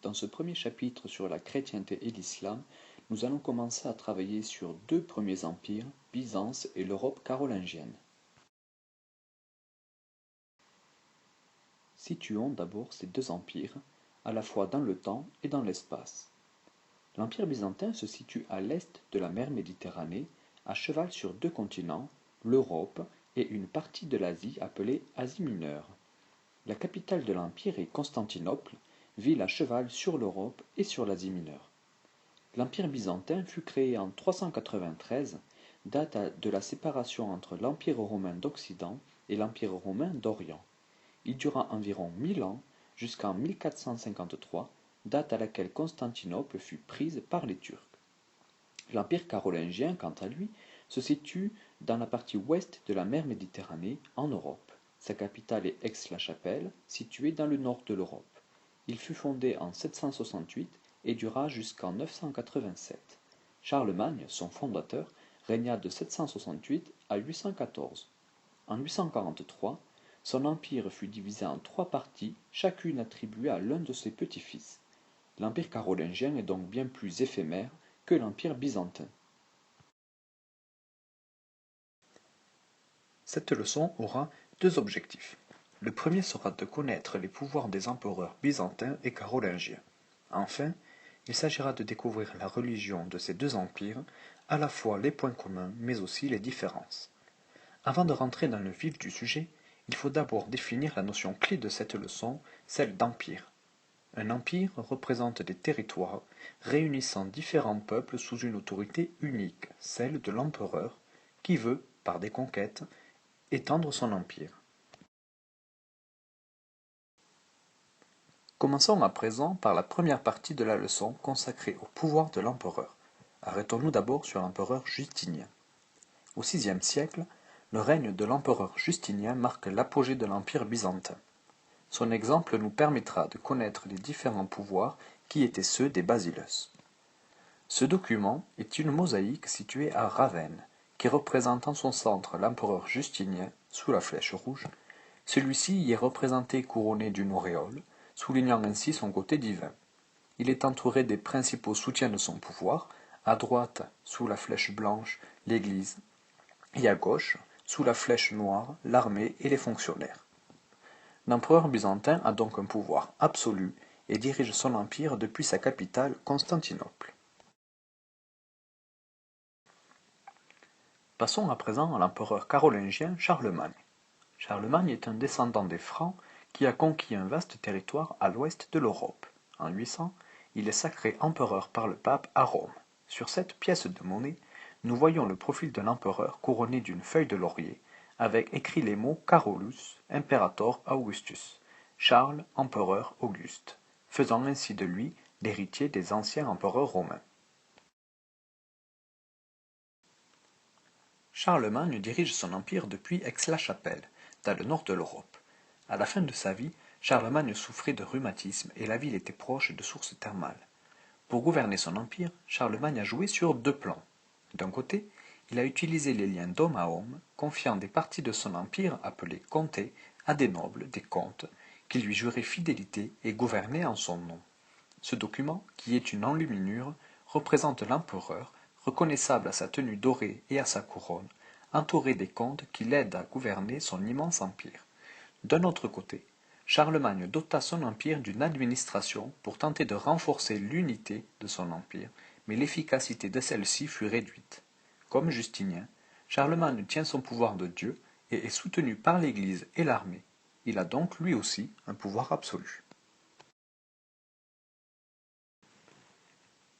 Dans ce premier chapitre sur la chrétienté et l'islam, nous allons commencer à travailler sur deux premiers empires, Byzance et l'Europe carolingienne. Situons d'abord ces deux empires, à la fois dans le temps et dans l'espace. L'Empire byzantin se situe à l'est de la mer Méditerranée, à cheval sur deux continents, l'Europe et une partie de l'Asie appelée Asie mineure. La capitale de l'Empire est Constantinople, ville à cheval sur l'Europe et sur l'Asie mineure. L'Empire byzantin fut créé en 393, date de la séparation entre l'Empire romain d'Occident et l'Empire romain d'Orient. Il dura environ 1000 ans, jusqu'en 1453, date à laquelle Constantinople fut prise par les Turcs. L'Empire carolingien, quant à lui, se situe dans la partie ouest de la mer Méditerranée, en Europe. Sa capitale est Aix-la-Chapelle, située dans le nord de l'Europe. Il fut fondé en 768 et dura jusqu'en 987. Charlemagne, son fondateur, régna de 768 à 814. En 843, son empire fut divisé en trois parties, chacune attribuée à l'un de ses petits-fils. L'Empire carolingien est donc bien plus éphémère que l'Empire byzantin. Cette leçon aura deux objectifs. Le premier sera de connaître les pouvoirs des empereurs byzantins et carolingiens. Enfin, il s'agira de découvrir la religion de ces deux empires, à la fois les points communs mais aussi les différences. Avant de rentrer dans le vif du sujet, il faut d'abord définir la notion clé de cette leçon, celle d'empire. Un empire représente des territoires réunissant différents peuples sous une autorité unique, celle de l'empereur, qui veut, par des conquêtes, étendre son empire. Commençons à présent par la première partie de la leçon consacrée au pouvoir de l'empereur. Arrêtons-nous d'abord sur l'empereur Justinien. Au VIe siècle, le règne de l'empereur Justinien marque l'apogée de l'empire byzantin. Son exemple nous permettra de connaître les différents pouvoirs qui étaient ceux des basileus. Ce document est une mosaïque située à Ravenne, qui représente en son centre l'empereur Justinien, sous la flèche rouge. Celui-ci y est représenté couronné d'une auréole, soulignant ainsi son côté divin. Il est entouré des principaux soutiens de son pouvoir, à droite, sous la flèche blanche, l'Église, et à gauche, sous la flèche noire, l'armée et les fonctionnaires. L'empereur byzantin a donc un pouvoir absolu et dirige son empire depuis sa capitale, Constantinople. Passons à présent à l'empereur carolingien Charlemagne. Charlemagne est un descendant des Francs qui a conquis un vaste territoire à l'ouest de l'Europe. En 800, il est sacré empereur par le pape à Rome. Sur cette pièce de monnaie, nous voyons le profil de l'empereur couronné d'une feuille de laurier, avec écrit les mots Carolus, Imperator Augustus, Charles, empereur Auguste, faisant ainsi de lui l'héritier des anciens empereurs romains. Charlemagne dirige son empire depuis Aix-la-Chapelle, dans le nord de l'Europe. À la fin de sa vie, Charlemagne souffrait de rhumatisme et la ville était proche de sources thermales. Pour gouverner son empire, Charlemagne a joué sur deux plans. D'un côté, il a utilisé les liens d'homme à homme, confiant des parties de son empire, appelées comtés, à des nobles, des comtes, qui lui juraient fidélité et gouvernaient en son nom. Ce document, qui est une enluminure, représente l'empereur, reconnaissable à sa tenue dorée et à sa couronne, entouré des comtes qui l'aident à gouverner son immense empire. D'un autre côté, Charlemagne dota son empire d'une administration pour tenter de renforcer l'unité de son empire, mais l'efficacité de celle-ci fut réduite. Comme Justinien, Charlemagne tient son pouvoir de Dieu et est soutenu par l'Église et l'armée. Il a donc lui aussi un pouvoir absolu.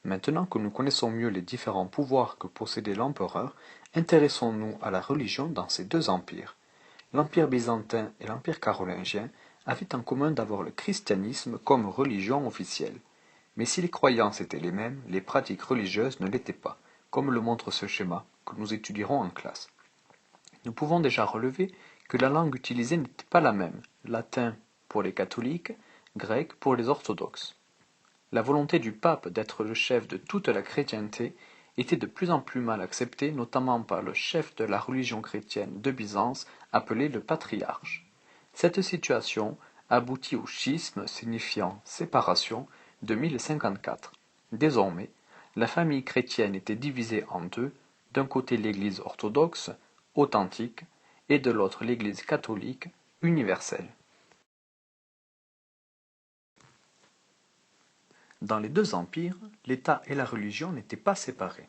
Maintenant que nous connaissons mieux les différents pouvoirs que possédait l'empereur, intéressons-nous à la religion dans ces deux empires. L'Empire byzantin et l'Empire carolingien avaient en commun d'avoir le christianisme comme religion officielle. Mais si les croyances étaient les mêmes, les pratiques religieuses ne l'étaient pas, comme le montre ce schéma que nous étudierons en classe. Nous pouvons déjà relever que la langue utilisée n'était pas la même, latin pour les catholiques, grec pour les orthodoxes. La volonté du pape d'être le chef de toute la chrétienté était de plus en plus mal acceptée, notamment par le chef de la religion chrétienne de Byzance, appelé le patriarche. Cette situation aboutit au schisme, signifiant séparation, de 1054. Désormais, la famille chrétienne était divisée en deux, d'un côté l'Église orthodoxe, authentique, et de l'autre l'Église catholique, universelle. Dans les deux empires, l'État et la religion n'étaient pas séparés.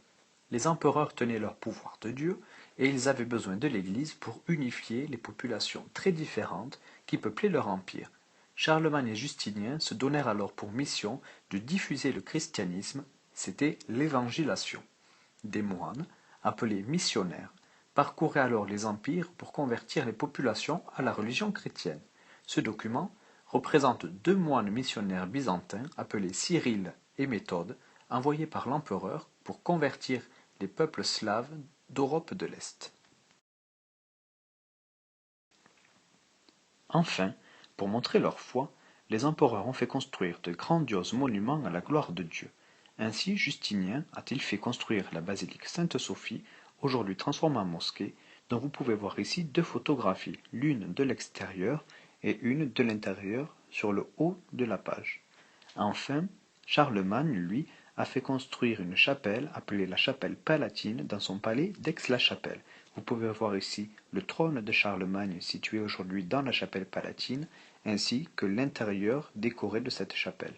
Les empereurs tenaient leur pouvoir de Dieu et ils avaient besoin de l'Église pour unifier les populations très différentes qui peuplaient leur empire. Charlemagne et Justinien se donnèrent alors pour mission de diffuser le christianisme, c'était l'évangélisation. Des moines, appelés missionnaires, parcouraient alors les empires pour convertir les populations à la religion chrétienne. Ce document représente deux moines missionnaires byzantins appelés Cyrille et Méthode, envoyés par l'empereur pour convertir les peuples slaves d'Europe de l'Est. Enfin, pour montrer leur foi, les empereurs ont fait construire de grandioses monuments à la gloire de Dieu. Ainsi, Justinien a-t-il fait construire la basilique Sainte-Sophie, aujourd'hui transformée en mosquée, dont vous pouvez voir ici deux photographies, l'une de l'extérieur et une de l'intérieur sur le haut de la page. Enfin, Charlemagne, lui, a fait construire une chapelle appelée la chapelle palatine dans son palais d'Aix-la-Chapelle. Vous pouvez voir ici le trône de Charlemagne situé aujourd'hui dans la chapelle palatine, ainsi que l'intérieur décoré de cette chapelle.